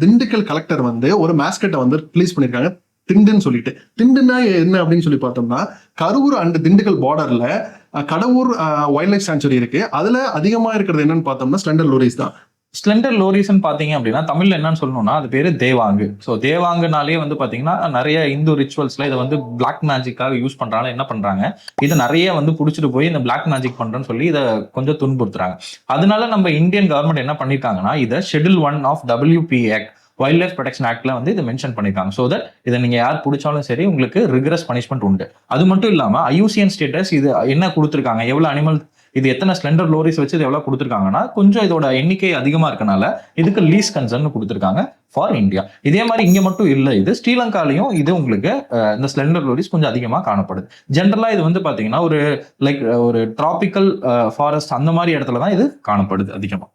Dindigul collector வந்து ஒரு மேஸ்கட்டை வந்து ரிலீஸ் பண்ணிருக்காங்க, திண்டுன்னு சொல்லிட்டு. திண்டுன்னா என்ன அப்படின்னு சொல்லி பார்த்தோம்னா, கரூர் அண்ட் திண்டுக்கல் பார்டர்ல கடவுர் வைல்ட் லைஃப் சாங்சுரி இருக்கு. அதுல அதிகமா இருக்கிறது என்னன்னு பார்த்தோம்னா ஸ்லெண்டர் லோரிஸ் தான். ஸ்லெண்டர் லோரிஸ்ன்னு பாத்தீங்க அப்படின்னா தமிழ்ல என்னன்னு சொல்லணும்னா அது பேரு தேவாங்கு. ஸோ தேவாங்குனாலே வந்து பாத்தீங்கன்னா நிறைய இந்து ரிச்சுவல்ஸ்ல இதை வந்து பிளாக் மேஜிக்காக யூஸ் பண்றாங்க. என்ன பண்றாங்க, இதை நிறைய வந்து புடிச்சிட்டு போய் இந்த பிளாக் மேஜிக் பண்றேன்னு சொல்லி இதை கொஞ்சம் துன்புறுத்துறாங்க. அதனால நம்ம இந்தியன் கவர்மெண்ட் என்ன பண்ணிருக்காங்கன்னா இதை schedule 1 of WP act, wild life protection ஆக்ட்ல வந்து இதை மென்ஷன் பண்ணிருக்காங்க. ஸோ தட் இதை நீங்க யார் பிடிச்சாலும் சரி உங்களுக்கு ரிகரஸ் பனிஷ்மெண்ட் உண்டு. அது மட்டும் இல்லாம IUCN ஸ்டேட்டஸ் இது என்ன கொடுத்துருக்காங்க, எவ்வளவு அனிமல், இது எத்தனை ஸ்லெண்டர் லோரிஸ் வச்சு இது எவ்வளவு கொடுத்துருக்காங்கன்னா கொஞ்சம் இதோட எண்ணிக்கை அதிகமா இருக்கனால இதுக்கு லீஸ் கன்சர்ன் கொடுத்துருக்காங்க ஃபார் இந்தியா. இதே மாதிரி இங்க மட்டும் இல்லை, இது ஸ்ரீலங்காலையும் இது உங்களுக்கு இந்த ஸ்லெண்டர் லோரிஸ் கொஞ்சம் அதிகமா காணப்படுது. ஜென்ரலா இது வந்து பாத்தீங்கன்னா ஒரு லைக் ஒரு டிராபிக்கல் ஃபாரஸ்ட் அந்த மாதிரி இடத்துல தான் இது காணப்படுது அதிகமா.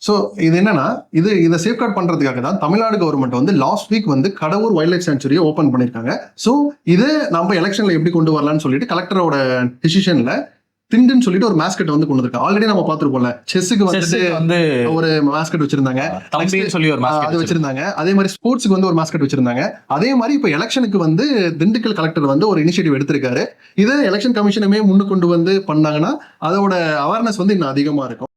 ஸோ இது என்னன்னா இதை சேஃப்கார்ட் பண்றதுக்காக தான் தமிழ்நாடு கவர்மெண்ட் வந்து லாஸ்ட் வீக் வந்து கடவுர் வைல்ட் லைஃப் சாங்சுரியை ஓபன் பண்ணிருக்காங்க. ஸோ இது நம்ம எலெக்ஷன்ல எப்படி கொண்டு வரலாம்னு சொல்லிட்டு கலெக்டரோட டிசிஷன்ல திண்டுன்னு சொல்லிட்டு ஒரு மாஸ்கட் வந்து கொண்டு வந்திருக்காங்க. ஆல்ரெடி நம்ம பாத்துருப்போம்ல, செஸ்ஸுக்கு வந்து ஒரு மாஸ்கட் வச்சிருந்தாங்க, அது வச்சிருந்தாங்க. அதே மாதிரி ஸ்போர்ட்ஸுக்கு வந்து ஒரு மாஸ்கட் வச்சிருந்தாங்க. அதே மாதிரி இப்ப எலெக்ஷனுக்கு வந்து திண்டுக்கல் கலெக்டர் வந்து ஒரு இனிஷியேட்டிவ் எடுத்திருக்காரு. இதை எலெக்ஷன் கமிஷனுமே முன்னு கொண்டு வந்து பண்ணாங்கன்னா அதோட அவேர்னஸ் வந்து இன்னும் அதிகமா இருக்கும்.